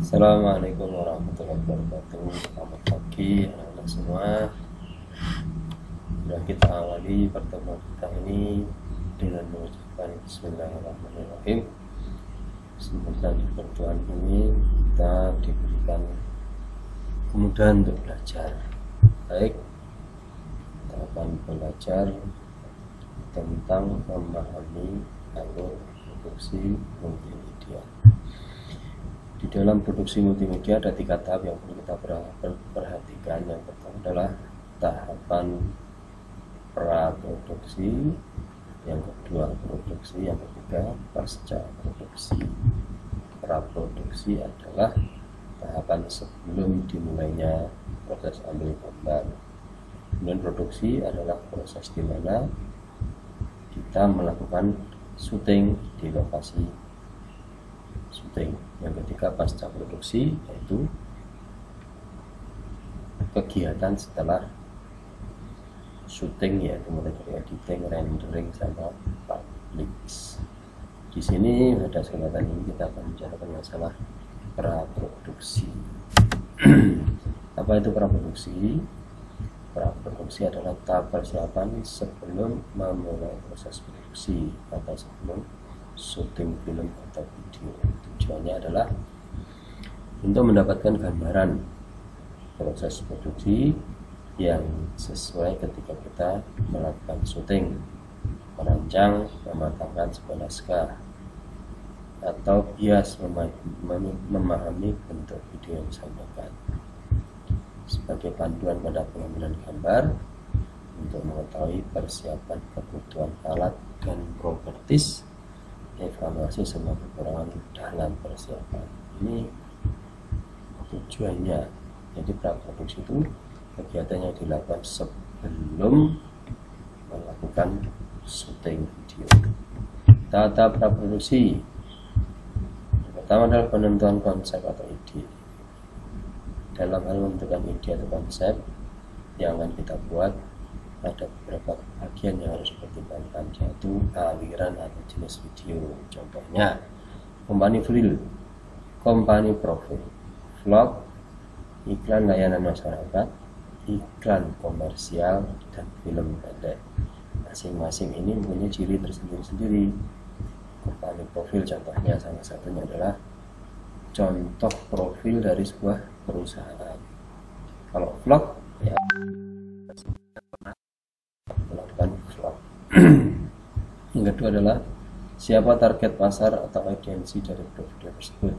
Assalamualaikum warahmatullahi wabarakatuh. Selamat pagi anak-anak semua. Dan kita awali pertemuan kita ini dengan mengucapkan Bismillahirrahmanirrahim. Semoga di pertemuan ini kita diberikan kemudahan untuk belajar. Baik, kita akan belajar tentang memahami alur produksi multimedia. Di dalam produksi multimedia ada 3 tahap yang perlu kita perhatikan. Yang pertama adalah tahapan praproduksi, yang kedua produksi, yang ketiga pasca produksi. Praproduksi adalah tahapan sebelum dimulainya proses ambil gambar. Kemudian produksi adalah proses di mana kita melakukan syuting di lokasi syuting. Yang ketiga pasca produksi, yaitu kegiatan setelah syuting, yaitu mulai dari editing, rendering, sama publish. Di sini pada kesempatan ini kita akan membicarakan masalah praproduksi. Apa itu praproduksi? Praproduksi adalah tahap persiapan sebelum memulai proses produksi atau sebelum syuting film atau video. Tujuannya adalah untuk mendapatkan gambaran proses produksi yang sesuai ketika kita melakukan syuting, merancang, mematangkan sebuah naskah, atau bias memahami bentuk video yang disampaikan sebagai panduan pada pengambilan gambar untuk mengetahui persiapan kebutuhan alat dan propertis, evaluasi semua kekurangan dalam persiapan. Ini tujuannya. Jadi praproduksi itu kegiatan yang dilakukan sebelum melakukan syuting video. Tahap praproduksi pertama adalah penentuan konsep atau ide. Dalam hal menentukan ide atau konsep yang akan kita buat, ada beberapa bagian yang harus dipertimbangkan, yaitu aliran atau jenis video. Contohnya company reel, company profile, vlog, iklan layanan masyarakat, iklan komersial, dan film pendek. Masing-masing ini mempunyai ciri tersendiri-sendiri. Company profile contohnya salah satunya adalah contoh profil dari sebuah perusahaan. Kalau vlog ya melakukan vlog. Yang kedua adalah siapa target pasar atau audiensi dari video tersebut.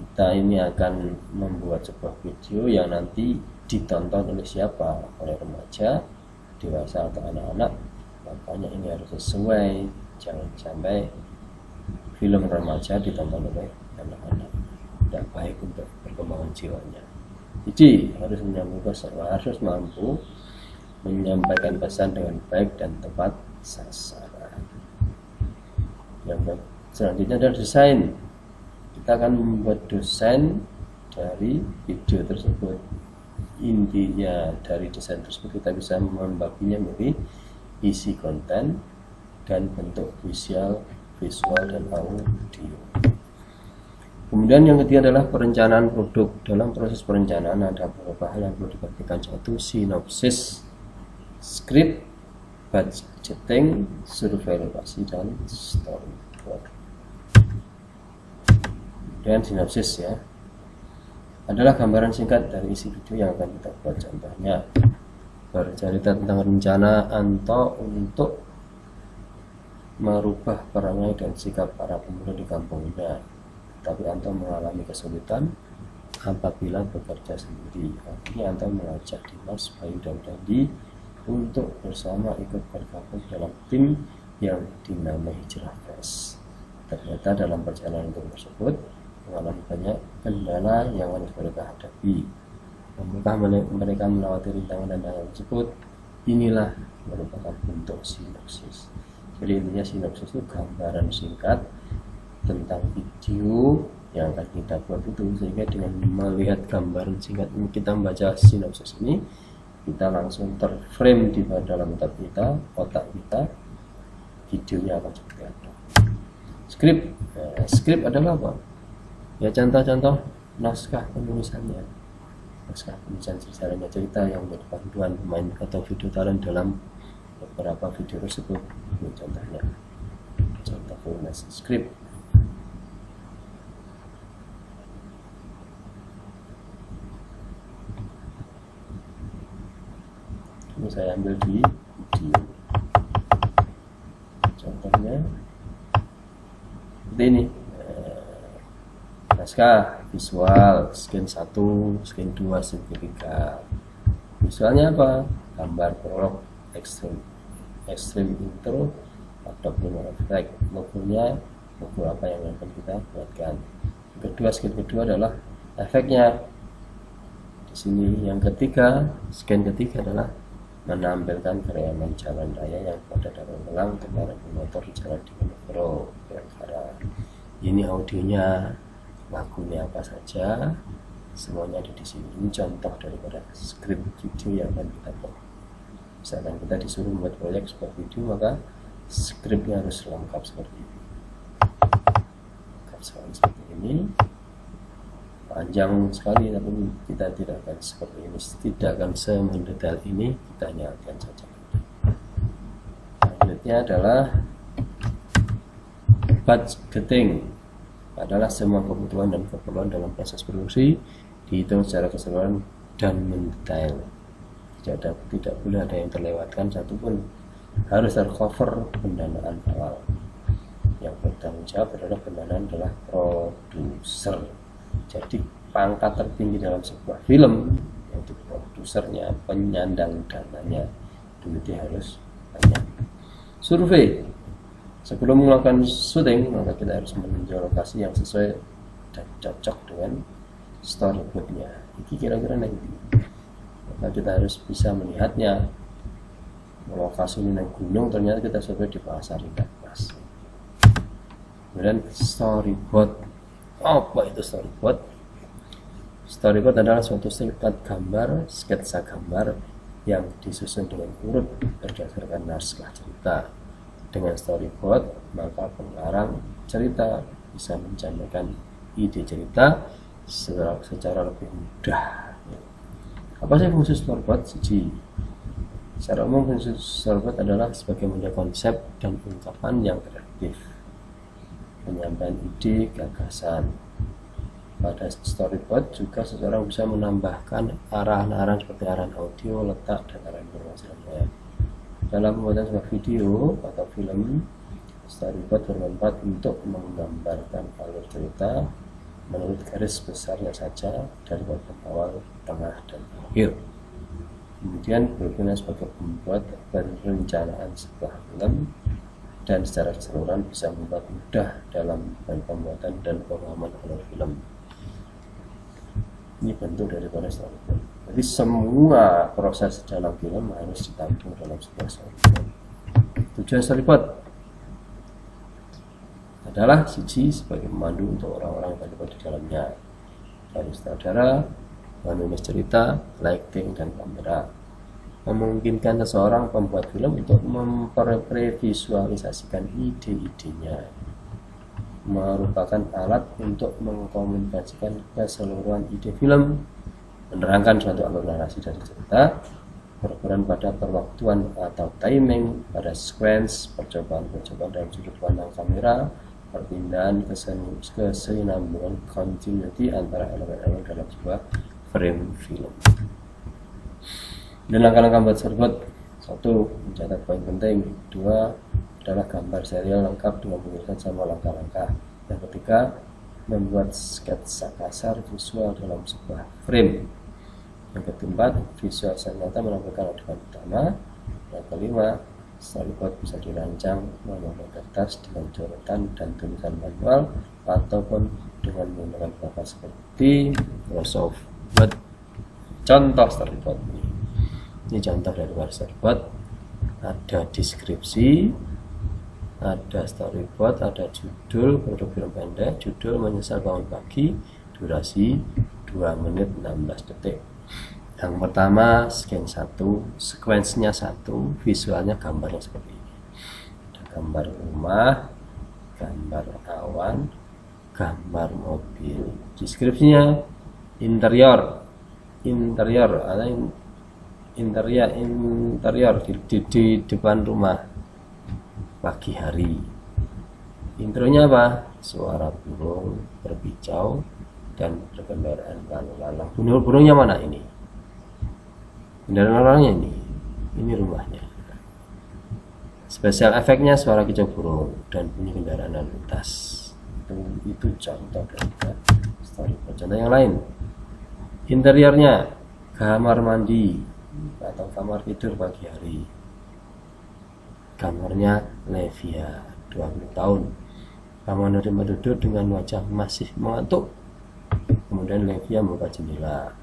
Kita ini akan membuat sebuah video yang nanti ditonton oleh siapa, oleh remaja, dewasa, atau anak-anak. Makanya ini harus sesuai, jangan sampai film remaja ditonton oleh anak-anak, tidak baik untuk perkembangan jiwanya. Jadi harus mampu menyampaikan pesan dengan baik dan tepat sasaran. Yang selanjutnya adalah desain. Kita akan membuat desain dari video tersebut. Intinya dari desain tersebut kita bisa membaginya menjadi isi konten dan bentuk visual dan audio. Kemudian yang ketiga adalah perencanaan produk. Dalam proses perencanaan ada beberapa hal yang perlu diperhatikan, yaitu sinopsis, skrip, budgeting, survei lokasi, dan storyboard. Dan sinopsis ya adalah gambaran singkat dari isi video yang akan kita buat. Contohnya bercerita tentang rencana Anto untuk merubah perangai dan sikap para pemuda di kampungnya, tapi Anto mengalami kesulitan apabila bekerja sendiri. Akhirnya Anto mengajak Dimas, Bayu, dan Dandi untuk bersama ikut bergabung dalam tim yang dinamai Hijrah Fest. Ternyata dalam perjalanan tersebut mengalami banyak kendala yang harus mereka hadapi. Apakah mereka melewati rintangan dan tantangan tersebut? Inilah merupakan bentuk sinopsis. Jadi intinya sinopsis itu gambaran singkat tentang video yang akan kita buat itu, sehingga dengan melihat gambaran singkat ini, kita membaca sinopsis ini, kita langsung terframe di dalam otak kita, videonya akan seperti apa. Skrip adalah apa? Ya, contoh-contoh naskah penulisannya, naskah penulisan sejarahnya cerita yang menjadi panduan pemain atau video talent dalam beberapa video tersebut. Ini contohnya, contoh penulisan skrip. Ini saya ambil di video. Contohnya seperti ini. Naskah visual scan 1, scan 2, scan 3. Visualnya apa? Gambar prolog, extreme intro, ataupun effect. Logonya, logo apa yang akan kita buatkan. Kedua, scan kedua adalah efeknya. Di sini yang ketiga, scan ketiga adalah menampilkan keriaman jalan raya yang pada dalam ulang kendaraan bermotor di jalan Diponegoro. Ini audionya, lagunya apa saja, semuanya ada di sini. Ini contoh daripada skrip video yang akan kita buat. Misalkan kita disuruh membuat proyek sebuah video, maka skripnya harus lengkap seperti ini. Lengkap sekali seperti ini. Panjang sekali, tapi kita tidak akan seperti ini, tidak akan semendetail ini, kita nyalakan saja. Selanjutnya adalah budgeting. Adalah semua kebutuhan dan keperluan dalam proses produksi dihitung secara keseluruhan dan mendetail. Tidak boleh ada yang terlewatkan satupun. Harus tercover pendanaan awal. Yang bertanggung jawab adalah pendanaan adalah produser. Jadi pangkat tertinggi dalam sebuah film yaitu produsernya, penyandang dananya. Duitnya harus banyak. Survei. Sebelum melakukan syuting, maka kita harus meninjau lokasi yang sesuai dan cocok dengan storyboardnya. Ini kira-kira nanti. Maka kita harus bisa melihatnya. Lokasi ini gunung, ternyata kita sampai di pasar ikan mas. Kemudian storyboard. Apa itu storyboard? Storyboard adalah suatu singkat gambar, sketsa gambar yang disusun dengan urut berdasarkan naskah cerita. Dengan storyboard, maka pengarang cerita bisa menjabarkan ide cerita secara lebih mudah. Apa sih fungsi storyboard? Secara umum fungsi storyboard adalah sebagai media konsep dan ungkapan yang kreatif, penyampaian ide, gagasan. Pada storyboard juga seseorang bisa menambahkan arahan-arahan seperti arahan audio, letak, dan arahan informasi lainnya. Dalam pembuatan sebuah video atau film, storyboard bermanfaat untuk menggambarkan alur cerita menurut garis besarnya saja dari bagian awal, tengah, dan akhir. Kemudian berguna sebagai pembuat perencanaan sebuah film dan secara keseluruhan bisa membuat mudah dalam pembuatan dan pemahaman alur film. Ini bentuk daripada storyboard. Jadi semua proses dalam film harus ditampung dalam sebuah storyboard. Tujuan storyboard adalah sebagai pemandu untuk orang-orang yang terlibat di dalamnya, dari sutradara, penulis cerita, lighting, dan kamera. Memungkinkan seseorang pembuat film untuk memprevisualisasikan ide-idenya, merupakan alat untuk mengkomunikasikan keseluruhan ide film, menerangkan suatu alur narasi dari cerita, berperan pada perwaktuan atau timing, pada sequence, percobaan dalam sudut pandang kamera, perpindahan kesinambungan continuity antara elemen-elemen dalam sebuah frame film. Dan langkah-langkah buat storyboard: 1. Mencatat poin penting. 2. Adalah gambar serial lengkap dengan penjelasan sama langkah-langkah. Yang ketiga, membuat sketsa kasar visual dalam sebuah frame. Yang keempat, visual nyata menampilkan adegan utama. Yang kelima, storyboard bisa dirancang menggunakan kertas dengan coretan dan tulisan manual ataupun dengan menggunakan perangkat seperti Microsoft Word. Contoh storyboard ini contoh dari storyboard. Ada deskripsi, ada storyboard, ada judul produk film pendek, judul Menyesal Bangun Pagi, durasi 2 menit 16 detik. Yang pertama scan 1, sequence-nya 1, visualnya gambarnya seperti ini. Ada gambar rumah, gambar awan, gambar mobil. Deskripsinya interior atau interior di depan rumah pagi hari. Intronya apa? Suara burung berbicau dan berkendaraan lalu lalang. Burungnya mana ini? Kendaraan lalangnya ini rumahnya. Spesial efeknya suara kicau burung dan bunyi kendaraan lalu lintas. Itu contoh dari storyboard. Contoh yang lain, interiornya kamar mandi atau kamar tidur pagi hari. Kamarnya Levia 20 tahun. Kamar menerima duduk dengan wajah masih mengantuk. Kemudian Levia membuka jendela.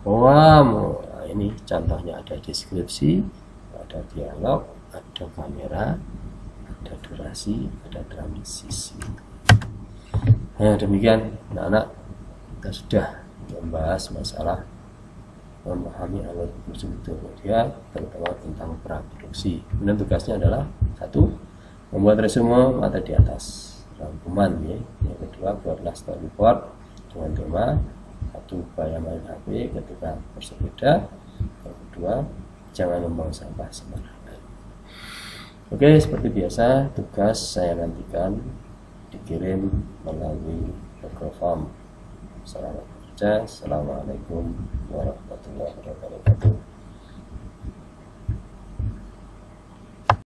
Wow, ini contohnya, ada deskripsi, ada dialog, ada kamera, ada durasi, ada transisi. Nah, demikian anak-anak, kita sudah membahas masalah memahami alur produksi multimedia, terutama tentang praproduksi. Kemudian tugasnya adalah 1. Membuat resume materi di atas rangkuman ya. Yang kedua, buatlah storyboard dengan tema 1. Bahaya main HP ketika bersepeda. Yang kedua, jangan membuang sampah sembarangan. Oke, seperti biasa tugas saya nantikan dikirim melalui Google Form. Selamat kerja. Assalamualaikum warahmatullahi wabarakatuh.